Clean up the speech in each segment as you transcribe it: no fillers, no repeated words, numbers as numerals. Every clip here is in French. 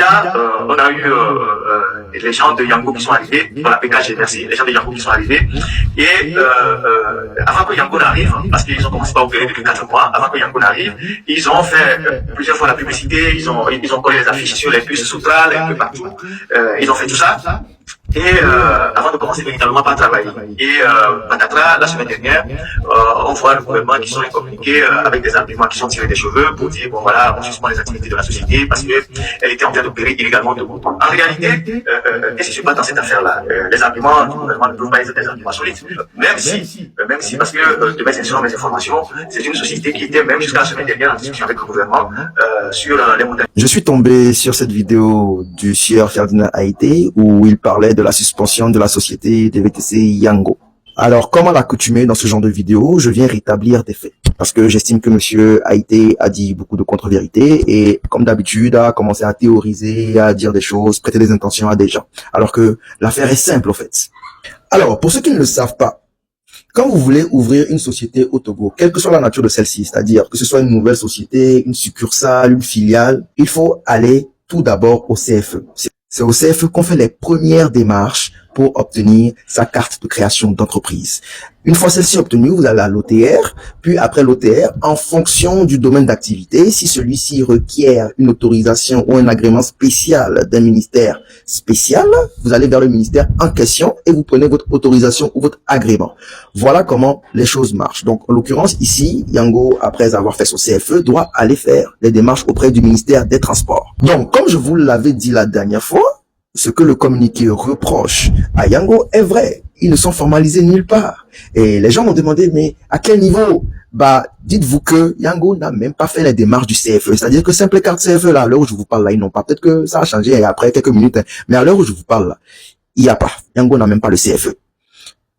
on a eu les gens de Yango qui sont arrivés, dans la PKG, merci, les gens de Yango qui sont arrivés, et avant que Yango n'arrive, parce qu'ils ont commencé par opérer depuis 4 mois, avant que Yango n'arrive, ils ont fait plusieurs fois la publicité, ils ont collé les affiches sur les bus Soutral, un peu partout, ils ont fait tout ça. Et avant de commencer véritablement par travailler. Et patatras, la semaine dernière, on voit le gouvernement qui sont communiqués avec des arguments qui sont tirés des cheveux pour dire, bon voilà, on suspend les activités de la société parce qu'elle était en train d'opérer illégalement de moto. En réalité, qu'est-ce qui se passe dans cette affaire-là? Les arguments du gouvernement ne peuvent pas être des arguments solides. Même si, parce que de mes informations, c'est une société qui était même jusqu'à la semaine dernière en discussion avec le gouvernement sur les montagnes. Je suis tombé sur cette vidéo du sieur Ferdinand Haïté où il parlait de la suspension de la société des VTC Yango. Alors, comme à l'accoutumée dans ce genre de vidéo, je viens rétablir des faits. Parce que j'estime que monsieur Haïté a dit beaucoup de contre-vérités et, comme d'habitude, a commencé à théoriser, à dire des choses, prêter des intentions à des gens. Alors que l'affaire est simple, en fait. Alors, pour ceux qui ne le savent pas, quand vous voulez ouvrir une société au Togo, quelle que soit la nature de celle-ci, c'est-à-dire que ce soit une nouvelle société, une succursale, une filiale, il faut aller tout d'abord au CFE. C'est au CFE qu'on fait les premières démarches pour obtenir sa carte de création d'entreprise. Une fois celle-ci obtenue, vous allez à l'OTR, puis après l'OTR, en fonction du domaine d'activité, si celui-ci requiert une autorisation ou un agrément spécial d'un ministère spécial, vous allez vers le ministère en question et vous prenez votre autorisation ou votre agrément. Voilà comment les choses marchent. Donc, en l'occurrence, ici, Yango, après avoir fait son CFE, doit aller faire les démarches auprès du ministère des Transports. Donc, comme je vous l'avais dit la dernière fois, ce que le communiqué reproche à Yango est vrai. Ils ne sont formalisés nulle part. Et les gens m'ont demandé, mais à quel niveau? Bah, dites-vous que Yango n'a même pas fait les démarches du CFE. C'est-à-dire que simple carte CFE, là, à l'heure où je vous parle, là, ils n'ont pas. Peut-être que ça a changé après quelques minutes, hein. Mais à l'heure où je vous parle, là, il n'y a pas. Yango n'a même pas le CFE.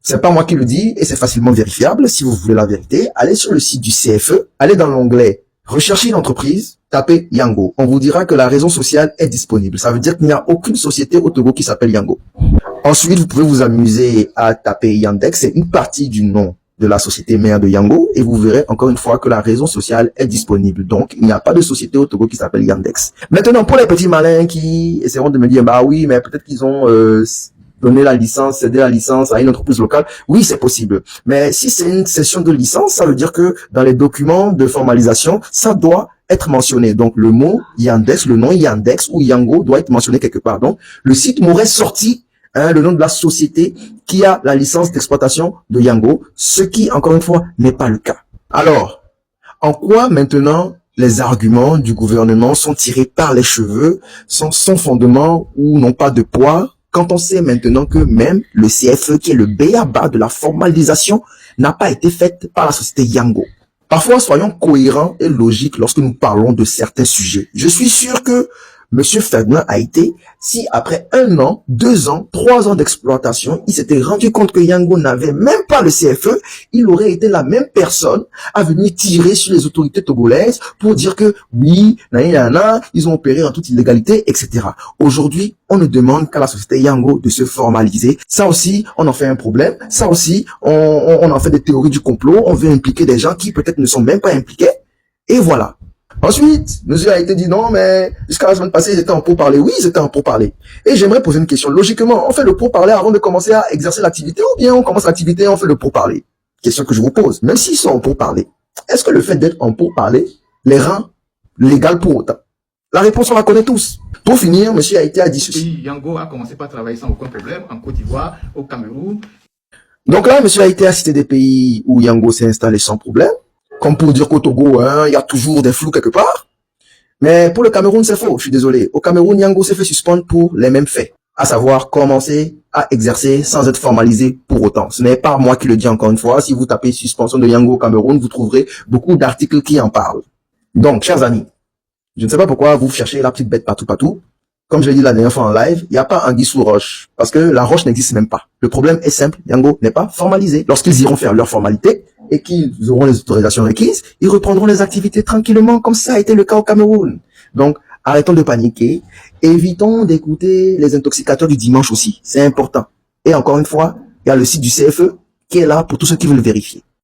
C'est pas moi qui le dis et c'est facilement vérifiable. Si vous voulez la vérité, allez sur le site du CFE, allez dans l'onglet rechercher une entreprise, tapez Yango. On vous dira que la raison sociale est disponible. Ça veut dire qu'il n'y a aucune société au Togo qui s'appelle Yango. Ensuite, vous pouvez vous amuser à taper Yandex. C'est une partie du nom de la société mère de Yango et vous verrez encore une fois que la raison sociale est disponible. Donc, il n'y a pas de société au Togo qui s'appelle Yandex. Maintenant, pour les petits malins qui essaieront de me dire, bah oui, mais peut-être qu'ils ont donné la licence, cédé la licence à une entreprise locale. Oui, c'est possible. Mais si c'est une cession de licence, ça veut dire que dans les documents de formalisation, ça doit être mentionné. Donc, le mot Yandex, le nom Yandex ou Yango doit être mentionné quelque part. Donc, le site m'aurait sorti le nom de la société qui a la licence d'exploitation de Yango, ce qui, encore une fois, n'est pas le cas. Alors, en quoi maintenant les arguments du gouvernement sont tirés par les cheveux, sont sans fondement ou n'ont pas de poids, quand on sait maintenant que même le CFE, qui est le b.a.-ba de la formalisation, n'a pas été fait par la société Yango. Parfois, soyons cohérents et logiques lorsque nous parlons de certains sujets. Je suis sûr que Monsieur Ferdinand Haïté, si après 1 an, 2 ans, 3 ans d'exploitation, il s'était rendu compte que Yango n'avait même pas le CFE, il aurait été la même personne à venir tirer sur les autorités togolaises pour dire que oui, ils ont opéré en toute illégalité, etc. Aujourd'hui, on ne demande qu'à la société Yango de se formaliser. Ça aussi, on en fait un problème. Ça aussi, on en fait des théories du complot. On veut impliquer des gens qui peut-être ne sont même pas impliqués. Et voilà. Ensuite, monsieur a été dit non, mais jusqu'à la semaine passée, ils étaient en pourparlers. Oui, ils étaient en pourparlers. Et j'aimerais poser une question. Logiquement, on fait le pourparler avant de commencer à exercer l'activité ou bien on commence l'activité et on fait le pourparler? Question que je vous pose. Même s'ils sont en pourparler, est-ce que le fait d'être en pourparler les rend légal pour autant? La réponse, on la connaît tous. Pour finir, monsieur a dit ceci. Yango a commencé par travailler sans aucun problème en Côte d'Ivoire, au Cameroun. Donc là, monsieur a cité des pays où Yango s'est installé sans problème. Comme pour dire qu'au Togo, il y a toujours des flous quelque part. Mais pour le Cameroun, c'est faux, je suis désolé. Au Cameroun, Yango s'est fait suspendre pour les mêmes faits. À savoir, commencer à exercer sans être formalisé pour autant. Ce n'est pas moi qui le dis encore une fois. Si vous tapez suspension de Yango au Cameroun, vous trouverez beaucoup d'articles qui en parlent. Donc, chers amis, je ne sais pas pourquoi vous cherchez la petite bête partout. Comme je l'ai dit la dernière fois en live, il n'y a pas anguille sous roche. Parce que la roche n'existe même pas. Le problème est simple, Yango n'est pas formalisé. Lorsqu'ils iront faire leur formalité et qu'ils auront les autorisations requises, ils reprendront les activités tranquillement, comme ça a été le cas au Cameroun. Donc, arrêtons de paniquer. Évitons d'écouter les intoxicateurs du dimanche aussi. C'est important. Et encore une fois, il y a le site du CFE qui est là pour tous ceux qui veulent vérifier.